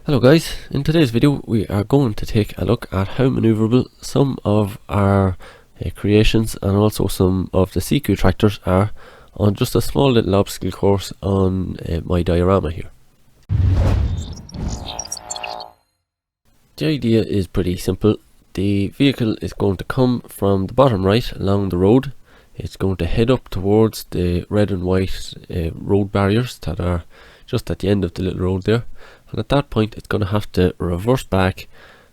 Hello guys, in today's video we are going to take a look at how manoeuvrable some of our creations and also some of the CQ tractors are on just a small little obstacle course on my diorama here. The idea is pretty simple. The vehicle is going to come from the bottom right along the road. It's going to head up towards the red and white road barriers that are just at the end of the little road there, and at that point it's going to have to reverse back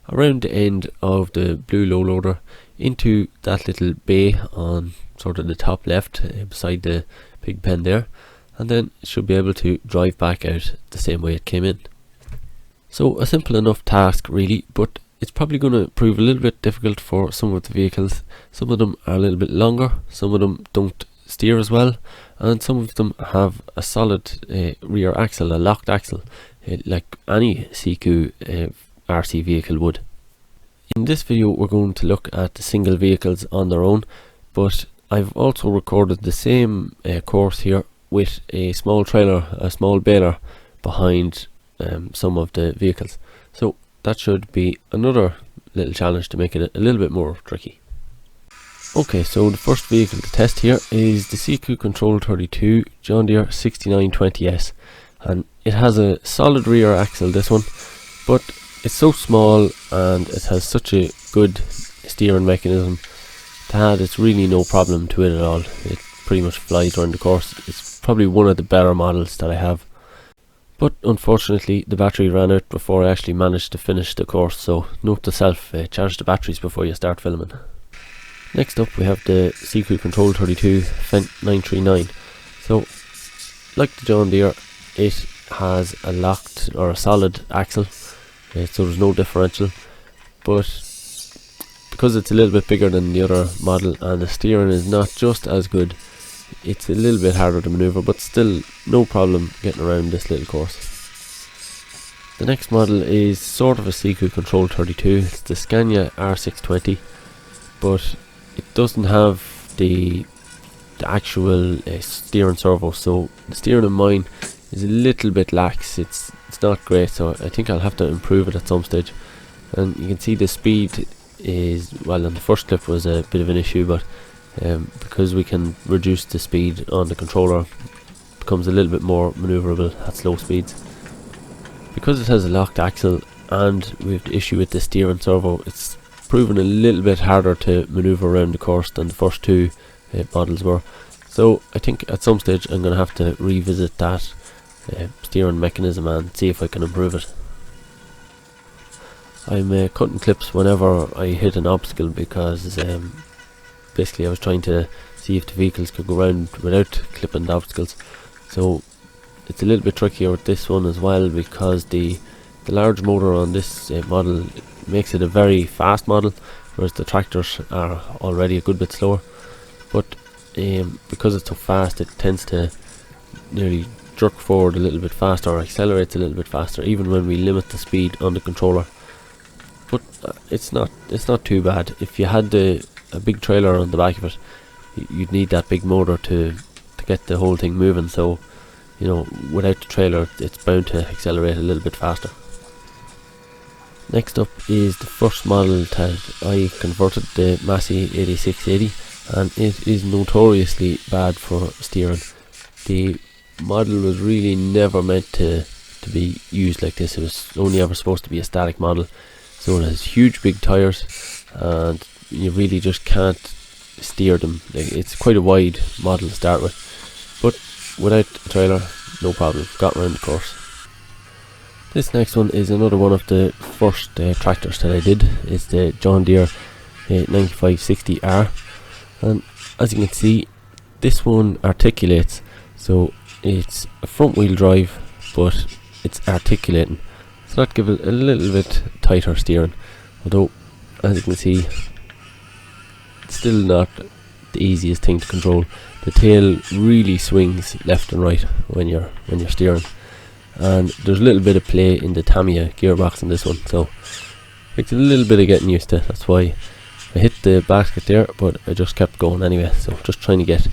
around the end of the blue low loader into that little bay on sort of the top left beside the pig pen there, and then it should be able to drive back out the same way it came in. So a simple enough task really, but it's probably going to prove a little bit difficult for some of the vehicles. Some of them are a little bit longer, some of them don't steer as well, and some of them have a solid rear axle, a locked axle, like any CQ RC vehicle would. In this video we're going to look at the single vehicles on their own, but I've also recorded the same course here with a small trailer, a small baler behind some of the vehicles, so that should be another little challenge to make it a little bit more tricky. Okay, so the first vehicle to test here is the CQ Control 32 John Deere 6920S, and it has a solid rear axle, this one, but it's so small and it has such a good steering mechanism that it's really no problem to it at all. It pretty much flies around the course. It's probably one of the better models that I have, but unfortunately the battery ran out before I actually managed to finish the course, so note to self, charge the batteries before you start filming. Next up we have the CQ Control 32 Fendt 939. So like the John Deere, it has a locked or a solid axle, so there's no differential, but because it's a little bit bigger than the other model and the steering is not just as good, it's a little bit harder to maneuver, but still no problem getting around this little course. The next model is sort of a CQ Control 32. It's the Scania R620, but it doesn't have the actual steering servo, so the steering in mine is a little bit lax. It's not great, so I think I'll have to improve it at some stage. And you can see the speed is, well, in the first clip was a bit of an issue, but because we can reduce the speed on the controller, it becomes a little bit more manoeuvrable at slow speeds. Because it has a locked axle and we have the issue with the steering servo, it's proven a little bit harder to maneuver around the course than the first two models were. So I think at some stage I'm going to have to revisit that steering mechanism and see if I can improve it. I'm cutting clips whenever I hit an obstacle because basically I was trying to see if the vehicles could go around without clipping the obstacles. So it's a little bit trickier with this one as well, because the large motor on this model makes it a very fast model, whereas the tractors are already a good bit slower. But because it's so fast, it tends to nearly jerk forward a little bit faster or accelerates a little bit faster, even when we limit the speed on the controller. But it's not too bad. If you had a big trailer on the back of it, you'd need that big motor to get the whole thing moving. So, you know, without the trailer, it's bound to accelerate a little bit faster. Next up is the first model that I converted, the Massey 8680, and it is notoriously bad for steering. The model was really never meant to be used like this. It was only ever supposed to be a static model, so it has huge big tires and you really just can't steer them. It's quite a wide model to start with, but without a trailer, no problem, got around the course. This next one is another one of the first tractors that I did. It's the John Deere 9560R, and as you can see, this one articulates, so it's a front wheel drive but it's articulating, so that gives it a little bit tighter steering, although as you can see it's still not the easiest thing to control. The tail really swings left and right when you're steering, and there's a little bit of play in the Tamiya gearbox in this one, so it's a little bit of getting used to. That's why I hit the basket there, but I just kept going anyway. So just trying to get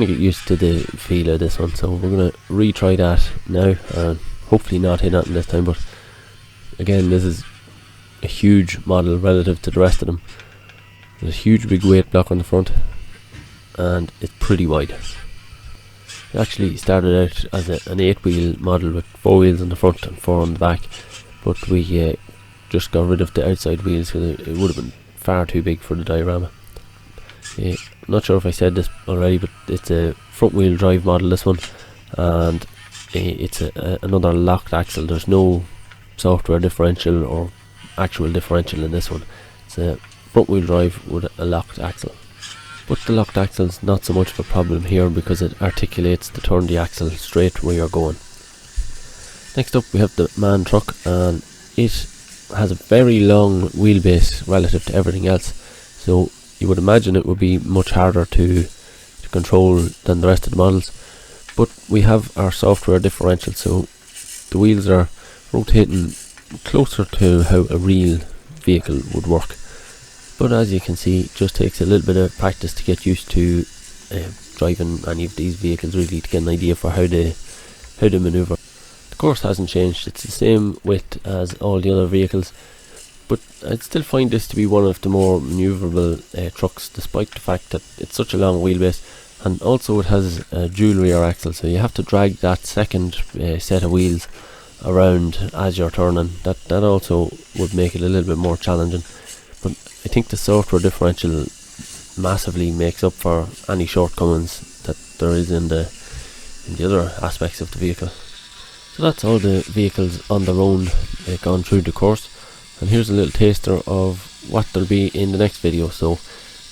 used to the feel of this one. So we're gonna retry that now and hopefully not hit nothing this time, but again, this is a huge model relative to the rest of them. There's a huge big weight block on the front, and it's pretty wide. It actually started out as an 8-wheel model with 4 wheels on the front and 4 on the back, but we just got rid of the outside wheels because it would have been far too big for the diorama. I'm not sure if I said this already, but it's a front wheel drive model, this one, and it's another locked axle. There's no software differential or actual differential in this one. It's a front wheel drive with a locked axle, but the locked axle is not so much of a problem here because it articulates to turn the axle straight where you're going. Next up we have the MAN truck, and it has a very long wheelbase relative to everything else, so you would imagine it would be much harder to control than the rest of the models, but we have our software differential, so the wheels are rotating closer to how a real vehicle would work. But as you can see, it just takes a little bit of practice to get used to driving any of these vehicles, really, to get an idea for how they maneuver. The course hasn't changed, it's the same width as all the other vehicles, but I'd still find this to be one of the more manoeuvrable trucks, despite the fact that it's such a long wheelbase, and also it has a dual rear axle, so you have to drag that second set of wheels around as you're turning. That also would make it a little bit more challenging, but I think the software differential massively makes up for any shortcomings that there is in the other aspects of the vehicle. So that's all the vehicles on their own gone through the course, and here's a little taster of what there'll be in the next video. So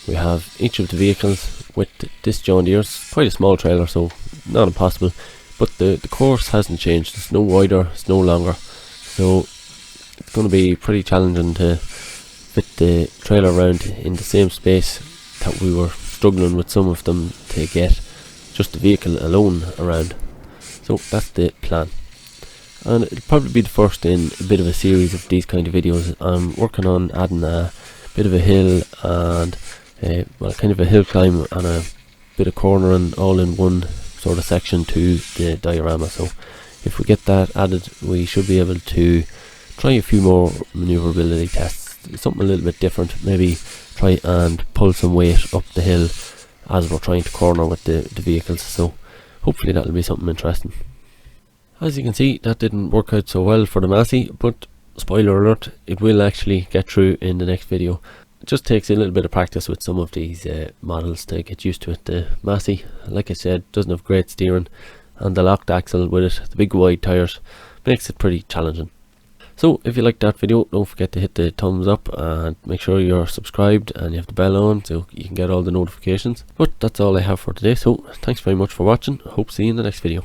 we have each of the vehicles with this John Deere. It's quite a small trailer, so not impossible, but the course hasn't changed. It's no wider, it's no longer, so it's going to be pretty challenging to fit the trailer around in the same space that we were struggling with some of them to get just the vehicle alone around. So that's the plan, and it'll probably be the first in a bit of a series of these kind of videos. I'm working on adding a bit of a hill and kind of a hill climb and a bit of cornering all in one sort of section to the diorama. So if we get that added, we should be able to try a few more manoeuvrability tests, something a little bit different, maybe try and pull some weight up the hill as we're trying to corner with the vehicles. So hopefully that'll be something interesting. As you can see, that didn't work out so well for the Massey, but spoiler alert, it will actually get through in the next video. It just takes a little bit of practice with some of these models to get used to it. The Massey, like I said, doesn't have great steering, and the locked axle with it, the big wide tyres, makes it pretty challenging. So if you liked that video, don't forget to hit the thumbs up and make sure you're subscribed and you have the bell on so you can get all the notifications. But that's all I have for today, so thanks very much for watching. I hope to see you in the next video.